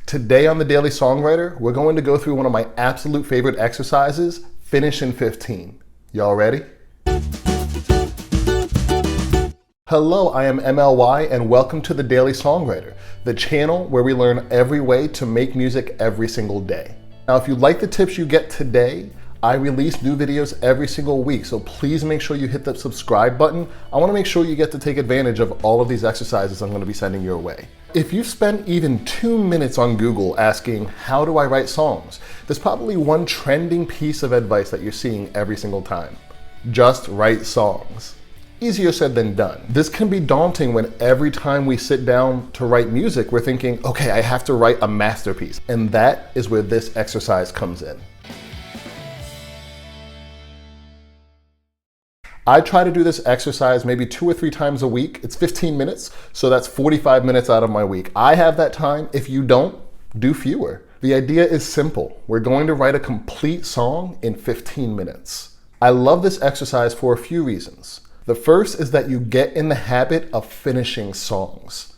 Today on the Daily Songwriter, we're going to go through one of my absolute favorite exercises, finish in 15. Y'all ready? Hello, I am MLY and welcome to the Daily Songwriter, the channel where we learn every way to make music every single day. Now, if you like the tips you get today, I release new videos every single week, so please make sure you hit the subscribe button. I want to make sure you get to take advantage of all of these exercises I'm going to be sending your way. If you spend even 2 minutes on Google asking, how do I write songs? There's probably one trending piece of advice that you're seeing every single time. Just write songs. Easier said than done. This can be daunting when every time we sit down to write music, we're thinking, okay, I have to write a masterpiece. And that is where this exercise comes in. I try to do this exercise maybe 2 or 3 times a week. It's 15 minutes, so that's 45 minutes out of my week. I have that time. If you don't, do fewer. The idea is simple. We're going to write a complete song in 15 minutes. I love this exercise for a few reasons. The first is that you get in the habit of finishing songs.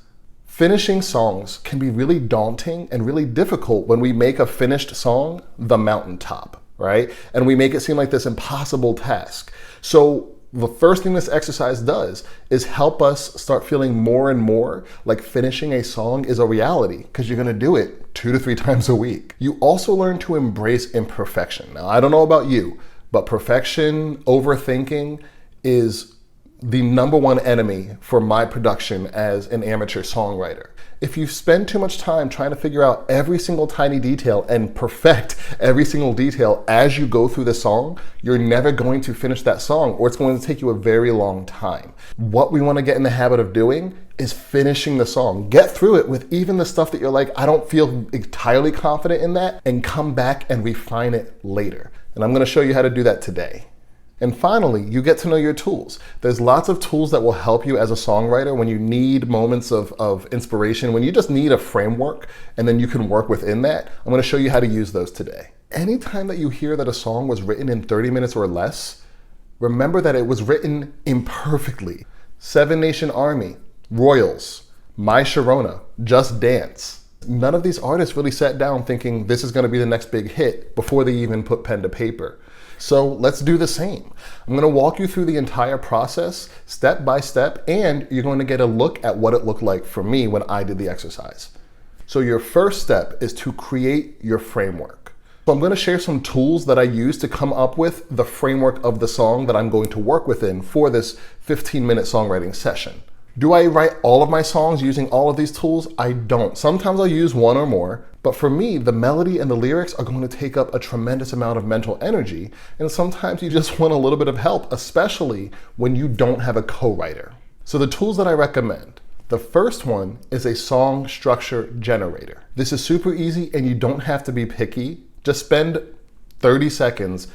Finishing songs can be really daunting and really difficult when we make a finished song the mountaintop, right? And we make it seem like this impossible task. So the first thing this exercise does is help us start feeling more and more like finishing a song is a reality, because you're gonna do it 2 to 3 times a week. You also learn to embrace imperfection. Now, I don't know about you, but perfection, overthinking is the #1 enemy for my production as an amateur songwriter. If you spend too much time trying to figure out every single tiny detail and perfect every single detail as you go through the song, you're never going to finish that song, or it's going to take you a very long time. What we want to get in the habit of doing is finishing the song. Get through it with even the stuff that you're like, I don't feel entirely confident in that, and come back and refine it later. And I'm going to show you how to do that today. And finally, you get to know your tools. There's lots of tools that will help you as a songwriter when you need moments of inspiration, when you just need a framework, and then you can work within that. I'm gonna show you how to use those today. Anytime that you hear that a song was written in 30 minutes or less, remember that it was written imperfectly. Seven Nation Army, Royals, My Sharona, Just Dance. None of these artists really sat down thinking this is gonna be the next big hit before they even put pen to paper. So let's do the same. I'm gonna walk you through the entire process, step by step, and you're going to get a look at what it looked like for me when I did the exercise. So your first step is to create your framework. So I'm gonna share some tools that I use to come up with the framework of the song that I'm going to work within for this 15-minute songwriting session. Do I write all of my songs using all of these tools? I don't. Sometimes I'll use one or more, but for me, the melody and the lyrics are going to take up a tremendous amount of mental energy, and sometimes you just want a little bit of help, especially when you don't have a co-writer. So the tools that I recommend, the first one is a song structure generator. This is super easy and you don't have to be picky. Just spend 30 seconds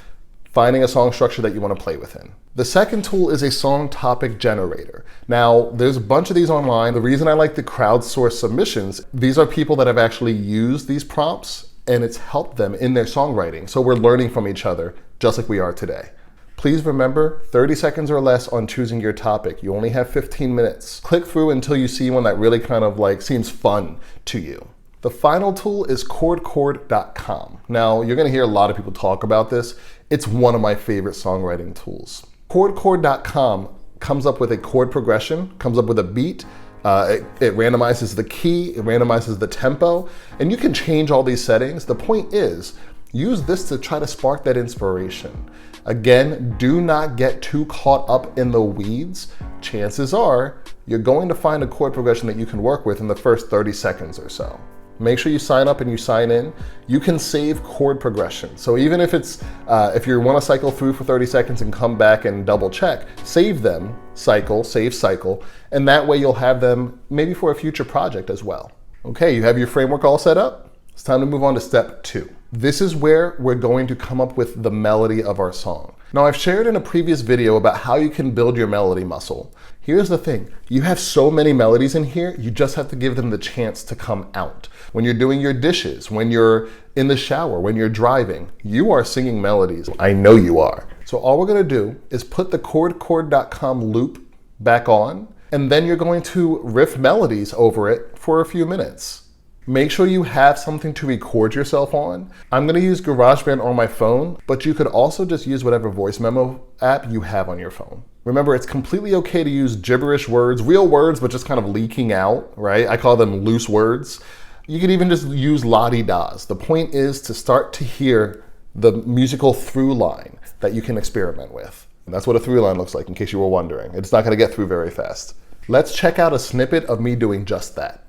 finding a song structure that you want to play within. The second tool is a song topic generator. Now, there's a bunch of these online. The reason I like the crowdsource submissions, these are people that have actually used these prompts and it's helped them in their songwriting. So we're learning from each other, just like we are today. Please remember, 30 seconds or less on choosing your topic. You only have 15 minutes. Click through until you see one that really kind of like seems fun to you. The final tool is chordchord.com. Now, you're gonna hear a lot of people talk about this. It's one of my favorite songwriting tools. Chordchord.com comes up with a chord progression, comes up with a beat, it randomizes the key, it randomizes the tempo, and you can change all these settings. The point is, use this to try to spark that inspiration. Again, do not get too caught up in the weeds. Chances are, you're going to find a chord progression that you can work with in the first 30 seconds or so. Make sure you sign up and you sign in. You can save chord progression. So even if it's, if you want to cycle through for 30 seconds and come back and double check, save them, cycle, save cycle, and that way you'll have them maybe for a future project as well. Okay, you have your framework all set up? It's time to move on to step 2. This is where we're going to come up with the melody of our song. Now, I've shared in a previous video about how you can build your melody muscle. Here's the thing, you have so many melodies in here, you just have to give them the chance to come out. When you're doing your dishes, when you're in the shower, when you're driving, you are singing melodies. I know you are. So all we're gonna do is put the chordchord.com loop back on, and then you're going to riff melodies over it for a few minutes. Make sure you have something to record yourself on. I'm gonna use GarageBand on my phone, but you could also just use whatever voice memo app you have on your phone. Remember, it's completely okay to use gibberish words, real words, but just kind of leaking out, right? I call them loose words. You could even just use la-di-das. The point is to start to hear the musical through line that you can experiment with. And that's what a through line looks like, in case you were wondering. It's not gonna get through very fast. Let's check out a snippet of me doing just that.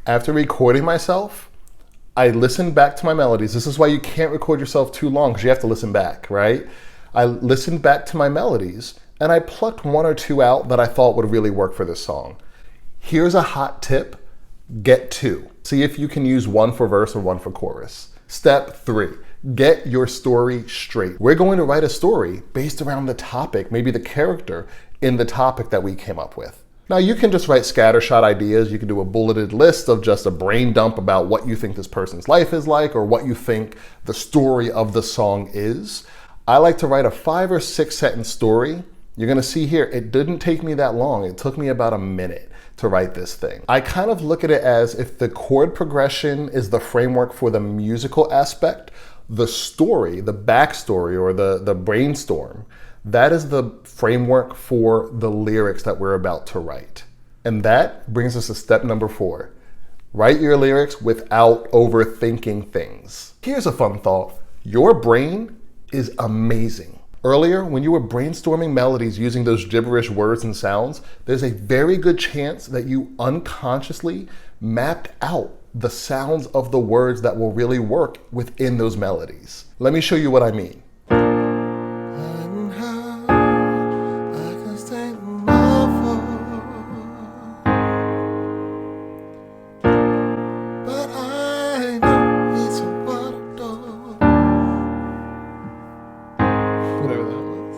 After recording myself, I listened back to my melodies. This is why you can't record yourself too long, because you have to listen back, right? I listened back to my melodies and I plucked one or two out that I thought would really work for this song. Here's a hot tip: get two. See if you can use one for verse or one for chorus. Step 3, get your story straight. We're going to write a story based around the topic, maybe the character in the topic that we came up with. Now you can just write scattershot ideas. You can do a bulleted list of just a brain dump about what you think this person's life is like or what you think the story of the song is. I like to write a 5 or 6 sentence story. You're gonna see here, it didn't take me that long. It took me about a minute to write this thing. I kind of look at it as if the chord progression is the framework for the musical aspect, the story, the backstory, or the brainstorm, that is the framework for the lyrics that we're about to write. And that brings us to step number 4. Write your lyrics without overthinking things. Here's a fun thought. Your brain is amazing. Earlier, when you were brainstorming melodies using those gibberish words and sounds, there's a very good chance that you unconsciously mapped out the sounds of the words that will really work within those melodies. Let me show you what I mean. Whatever that was.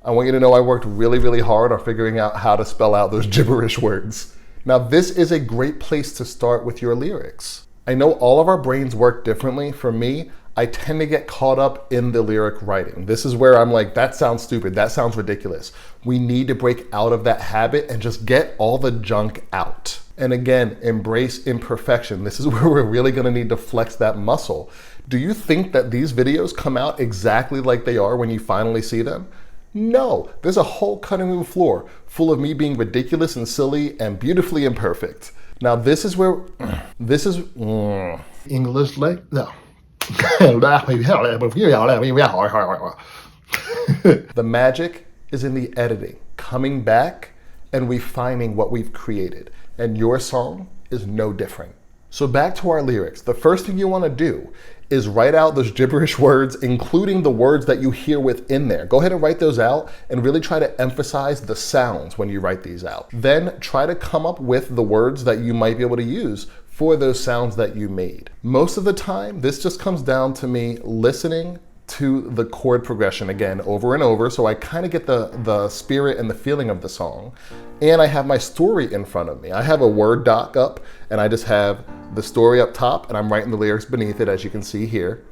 I want you to know I worked really, really hard on figuring out how to spell out those gibberish words. Now, this is a great place to start with your lyrics. I know all of our brains work differently. For me, I tend to get caught up in the lyric writing. This is where I'm like, that sounds stupid, that sounds ridiculous. We need to break out of that habit and just get all the junk out. And again, embrace imperfection. This is where we're really gonna need to flex that muscle. Do you think that these videos come out exactly like they are when you finally see them? No, there's a whole cutting room floor full of me being ridiculous and silly and beautifully imperfect. Now this is where, English like, no. The magic is in the editing, coming back and refining what we've created. And your song is no different. So back to our lyrics. The first thing you want to do is write out those gibberish words, including the words that you hear within there. Go ahead and write those out and really try to emphasize the sounds when you write these out. Then try to come up with the words that you might be able to use for those sounds that you made. Most of the time, this just comes down to me listening to the chord progression again over and over, so I kind of get the spirit and the feeling of the song. And I have my story in front of me. I have a Word doc up and I just have the story up top and I'm writing the lyrics beneath it, as you can see here.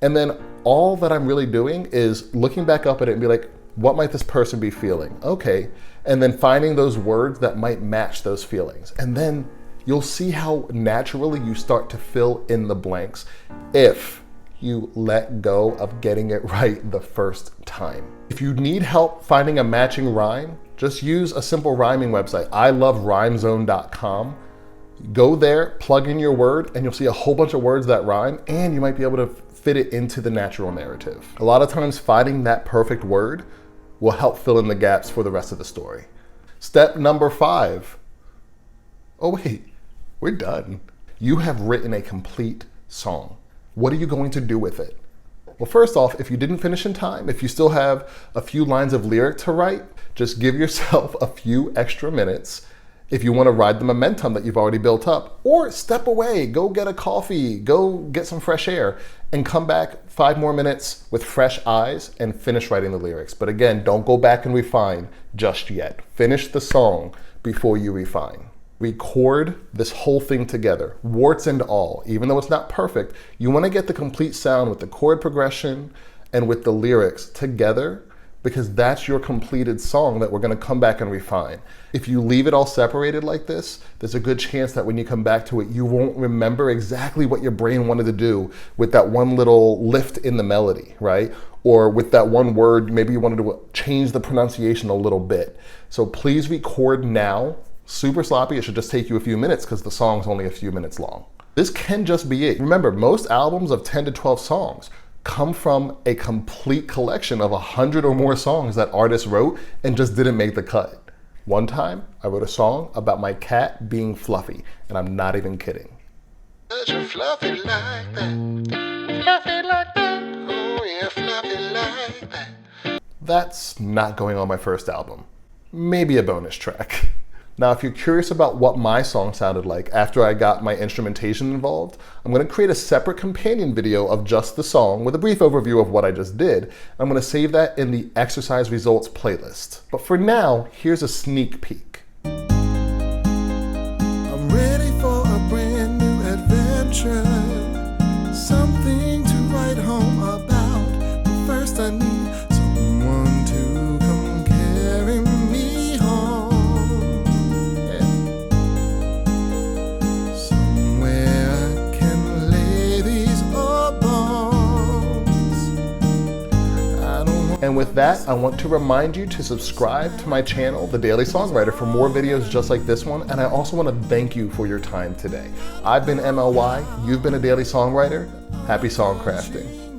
And then all that I'm really doing is looking back up at it and be like, what might this person be feeling? Okay, and then finding those words that might match those feelings. And then you'll see how naturally you start to fill in the blanks if you let go of getting it right the first time. If you need help finding a matching rhyme, just use a simple rhyming website. I love rhymezone.com. Go there, plug in your word, and you'll see a whole bunch of words that rhyme, and you might be able to fit it into the natural narrative. A lot of times finding that perfect word will help fill in the gaps for the rest of the story. Step number 5. Oh wait, we're done. You have written a complete song. What are you going to do with it? Well, first off, if you didn't finish in time, if you still have a few lines of lyric to write, just give yourself a few extra minutes If you want to ride the momentum that you've already built up, or step away, go get a coffee, go get some fresh air, and come back 5 more minutes with fresh eyes and finish writing the lyrics. But again, don't go back and refine just yet. Finish the song before you refine. Record this whole thing together, warts and all. Even though it's not perfect, you want to get the complete sound with the chord progression and with the lyrics together, because that's your completed song that we're going to come back and refine. If you leave it all separated like this, there's a good chance that when you come back to it, you won't remember exactly what your brain wanted to do with that one little lift in the melody, right? Or with that one word, maybe you wanted to change the pronunciation a little bit. So please record now. Super sloppy, it should just take you a few minutes because the song's only a few minutes long. This can just be it. Remember, most albums of 10 to 12 songs come from a complete collection of 100 or more songs that artists wrote and just didn't make the cut. One time, I wrote a song about my cat being fluffy, and I'm not even kidding. Fluffy like that. Fluffy like that. Oh yeah, fluffy like that. That's not going on my first album. Maybe a bonus track. Now, if you're curious about what my song sounded like after I got my instrumentation involved, I'm going to create a separate companion video of just the song with a brief overview of what I just did. I'm going to save that in the exercise results playlist. But for now, here's a sneak peek. I'm ready for a brand new adventure, something to write home about. But first I need someone to come carry me home. And with that, I want to remind you to subscribe to my channel, The Daily Songwriter, for more videos just like this one. And I also want to thank you for your time today. I've been MLY, you've been a Daily Songwriter. Happy song crafting.